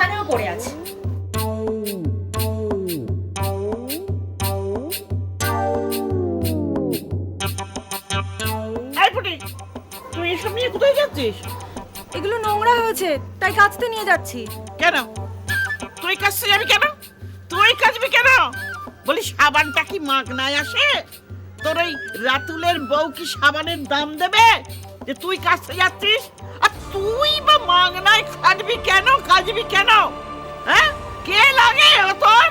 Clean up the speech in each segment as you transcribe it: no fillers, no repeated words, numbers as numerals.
এখানেও পড়ে আছে। তুই এসব নিয়ে কোথায় যাচ্ছিস? এগুলো নোংরা হয়েছে তাই কাচতে নিয়ে যাচ্ছি। কেন তুই কাচতে যাবি? কেন তুই কাচবি কেন? বলি সাবানটা কি মাগনায় আসে? তোর এই রাতুলের বউ কি সাবানের দাম দেবে যে তুই কাচতে যাচ্ছিস? আর তুই বা মাগনায় কাচবি কেন? হ্যাঁ, কে লাগে তোর?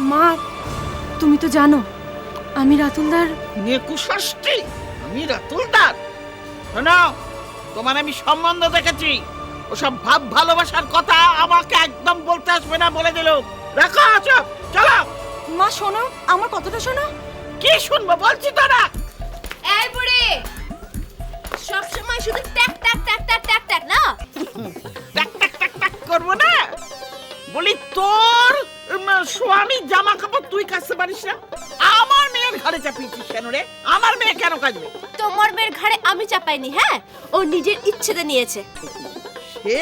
মা, তুমি তো জানো আমি রাতুলদার নেকুষষ্ঠী। আমি রাতুলদার? শোনো, তোমার আমি সম্বন্ধ দেখেছি। ওসব ভাব ভালোবাসার কথা আমাকে একদম বলতে আসবে না, বলে দিল। রাখো, চলো। মা শোনো, আমার কথাটা শোনো। কি শুনবো বলছি তো না। এই বুড়ি, সব সময় শুধু ট্যাক ট্যাক ট্যাক ট্যাক ট্যাক ট্যাক না? টাক করবো না? বলি তোর স্বামী জামা কাপড় তুই কাচতে পারিস না? আমার মেয়ের ঘরে চাপিয়েছিস কেন রে? আমার মেয়ে কেন কাচবে? তোমার মেয়ের ঘাড়ে আমি চাপাইনি, হ্যাঁ? ও নিজের ইচ্ছেতে নিয়েছে। সে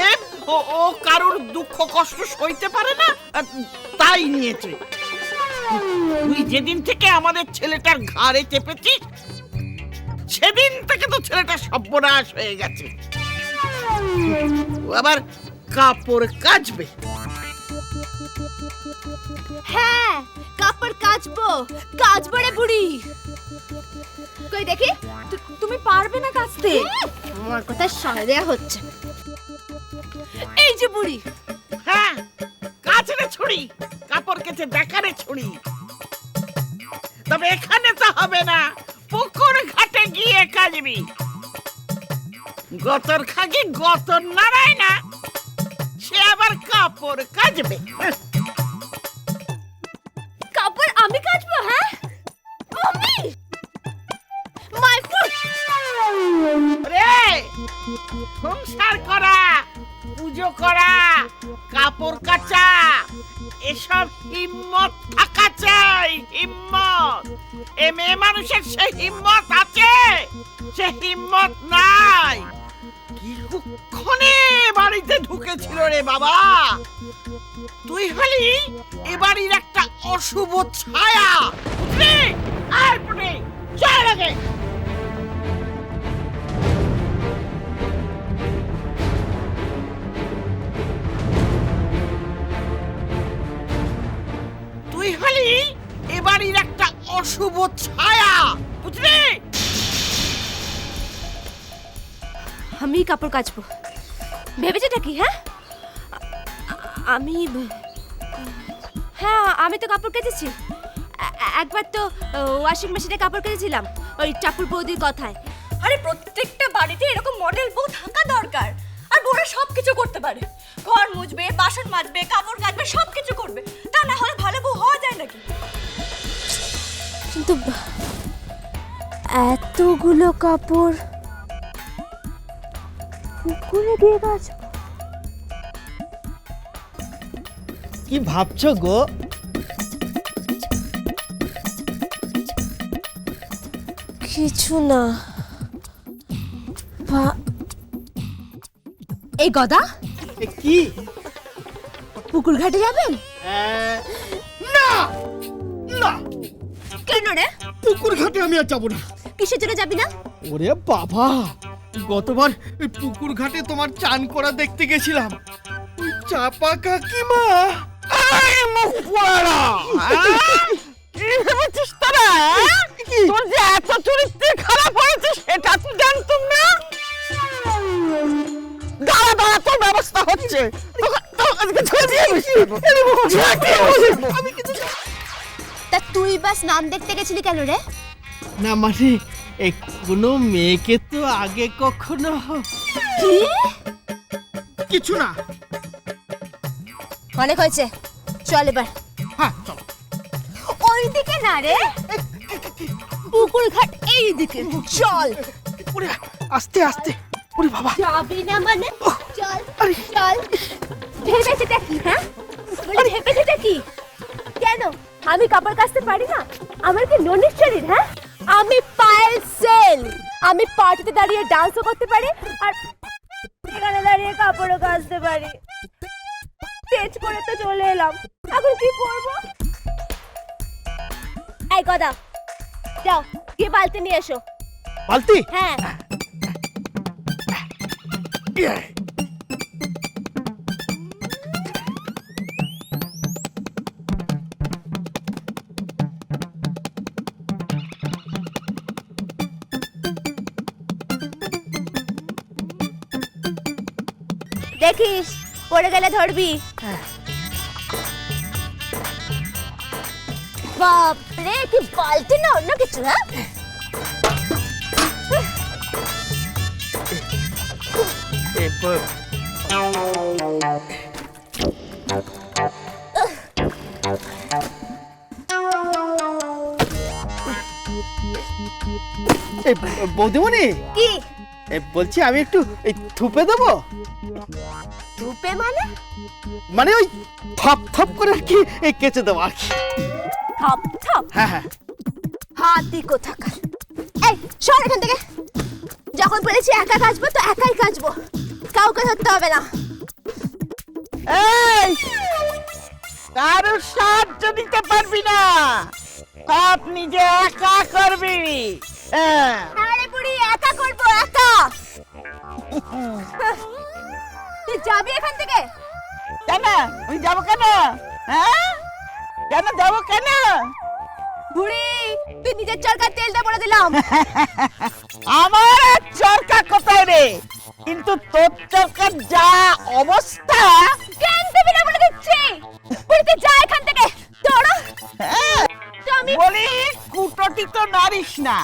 ও কারোর দুঃখ কষ্ট সইতে পারে না, তাই নিয়েছে। তুই যেদিন থেকে আমাদের ছেলেটার ঘাড়ে চেপেছিস সেদিন থেকে তো ছেলেটা সর্বনাশ হয়ে গেছে। ও আবার কাপড় কাচবে। হ্যাঁ, কাপড় কাচবো রে বুড়ি। কই দেখি, তুমি পারবে না কাচতে? আমার কথা সাড়া দেয়া হচ্ছে। এই যে বুড়ি। হ্যাঁ, কাচরে ছুরি, কাপড় কেচে দেখারে ছুরি। তবে এখানে তো হবে না, পুকুর ঘাটে গিয়ে কাচবি। গতর খাগি গতর নাড়ায় না, সে আবার কাপড় কাচবে। কাপড় আমি কাচবো? হ্যাঁ, আমি? My foot. রে, সংসার করা, পুজো করা, কাপড় কাচা, এসব হিম্মত থাকা চাই। হিম্মত। এ মেয়ে মানুষের সে হিম্মত আছে? সে হিম্মত নাই। কি কুক্ষণে বাড়িতে ঢুকেছিল রে বাবা। তুই হলি এ বাড়ির একটা অশুভ ছায়া, বুঝলি? আর বুঝলি, চল আগে। তুই হলি এ বাড়ির একটা অশুভ ছায়া, বুঝলি? আমি কাপড় কাচবো ভেবেছেটা কি? হ্যাঁ, আমি তো কাপড় কেচেছি। একবার তো ওয়াশিং মেশিনে কাপড় কেচেছিলাম, ওই চাপুর বৌদির কথায়। আরে প্রত্যেকটা বাড়িতে এরকম মডেল বউ থাকা দরকার। আর বউরা সবকিছু করতে পারে, ঘর মুছবে, বাসন মাজবে, কাপড় কাচবে, সবকিছু করবে। তা না হলে ভালো বউ হওয়া যায় নাকি? কিন্তু এতগুলো কাপড় পুকুরে দিয়ে কাচবো? কি ভাবছো গো? কিছু না। এই গদা, কি পুকুর ঘাটে যাবেন? না না, কেন রে? পুকুর ঘাটে আমি আর যাবো না। কিসের জন্য যাবি না? ওরে বাবা, গতবার ওই পুকুর ঘাটে তোমার চান করা দেখতে গেছিলাম। ওই চাপা কাকিমা। কি ভেবেছিস তোরা? তোর যে এত চরিত্রে খারাপ হয়েছে সেটা তুই জানতুম না? দাঁড়া, তোর ব্যবস্থা হচ্ছে। তা তুই বাস নাম দেখতে গেছিলি কেন রে? না মানে কোনো মেয়েকে তো আগে কখনো। কি? কিছু না। অনেক হয়েছে, চল এবার। হ্যাঁ চলো। ওইদিকে না রে, পুকুর ঘাট এইদিকে, চল। ওরে আস্তে আস্তে। ওরে বাবা, যাবি না মানে? চল চল। ভেবেছেটা কি? হ্যাঁ, ভেবেছেটা কি? কেন আমি কাপড় কাচতে পারি না? আমার কি ননির শরীর? হ্যাঁ, আমি পায়েল সেল। আমি পার্টিতে দাঁড়িয়ে ডান্সও করতে পারি আর এখানে দাঁড়িয়ে কাপড়ও কাচতে পারি। তেজ করে তো চলে এলাম, এখন কি করবো? এই গদা, যাও গিয়ে বালতি নিয়ে এসো। বালতি? হ্যাঁ। দেখিস পড়ে গেলে ধরবি। বাপরে কি বালতি না অন্য কিছু? হ্যাঁ বৌদিমণি, কি বলছি আমি একটু থুপে দেবো। ধুপে মানে? মানে ওই থপ থপ করে আর কি কেচে দেবো আর কি। থপ থপ? হ্যাঁ হ্যাঁ। হাতি কোথাকার। এই সর এখান থেকে। যখন বলেছি একা কাচবো তো একাই কাচবো, কাউকে ধরতে হবে না। এই কারো সাহায্য নিতে পারবি না, সব নিজে একা করবি। আরে বুড়ি একা করবো, একা। তুই যাবি এখান থেকে? কেন আমি যাবো কেন? হ্যাঁ কেন যাবো কেন? বুড়ি তুই নিজের চরকার তেলটা বলে দিলাম। আমার চরকা কোথায় রে? কিন্তু তোর চরকার যা অবস্থা। কেন দেবি না বলে দিচ্ছি। বুড়ি তুই যা এখান থেকে, তোর তো আমি বলি কুটটি তো নারিস না,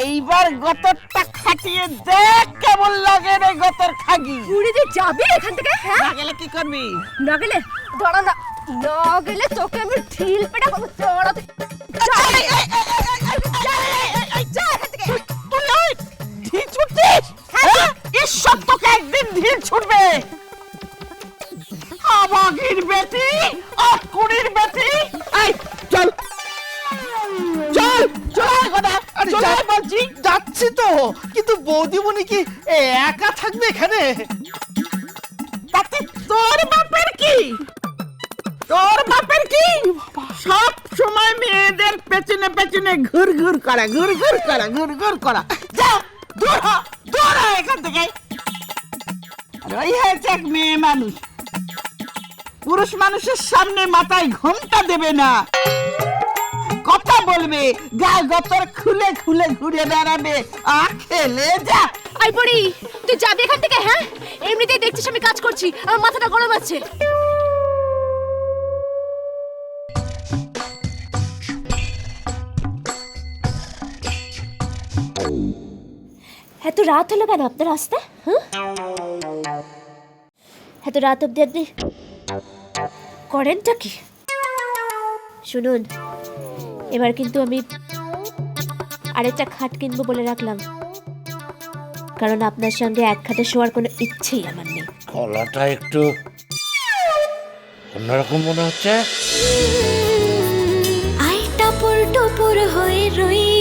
এইবার গতরটা খাটিয়ে দেখ কেমন লাগে রে গতর খাগি। বুড়ি তুই যাবি এখান থেকে? হ্যাঁ না গেলে কি করবি? না গেলে দাঁড়া না, না গেলে তোকে আমি ঢিল পেটা করবো। দাঁড়া তুই, যা এখান থেকে। তুই ওই ঢিল ছুটছিস? হ্যাঁ? ঈশ্বর তোকে একদিন ঢিল ছুটবে। আবাগির বেটি, কুড়ির বেটি। এই চল চল চল কথা, আরে চল বলছি। যাচ্ছি তো, কিন্তু বৌদিমণি কি একা থাকবে এখানে? তাতে তোর বাপের কি? তোর বাপের কি? সব সময় মেয়েদের পেছনে পেছনে ঘুর ঘুর করা, ঘুর ঘুর করা, ঘুর ঘুর করা। যা দূর হ, দূর হ এখান থেকে। আর ওই হয়েছে এক মেয়ে মানুষ, পুরুষ মানুষের সামনে মাথায় ঘোমটা দেবে না, কথা বলবে, গায়ে গতর খুলে খুলে ঘুরে বেড়াবে। খেলে যা। আই বুড়ি তুই যাবি এখান থেকে? হ্যাঁ এমনিতেই দেখছিস আমি কাজ করছি, আমার মাথাটা গরম আছে। এত রাত হলো কেন আপনার আসতে? হ্যাঁ এত রাত অব্দি আপনি করেনটা কি? শুনুন, এবার কিন্তু আমি আরেকটা খাট কিনবো বলে রাখলাম, কারণ আপনার সঙ্গে এক খাটে শোয়ার কোনো ইচ্ছেই আমার নেই। গলাটা একটু অন্যরকম মনে হচ্ছে। আই টাপুর টুপুর হয়ে রই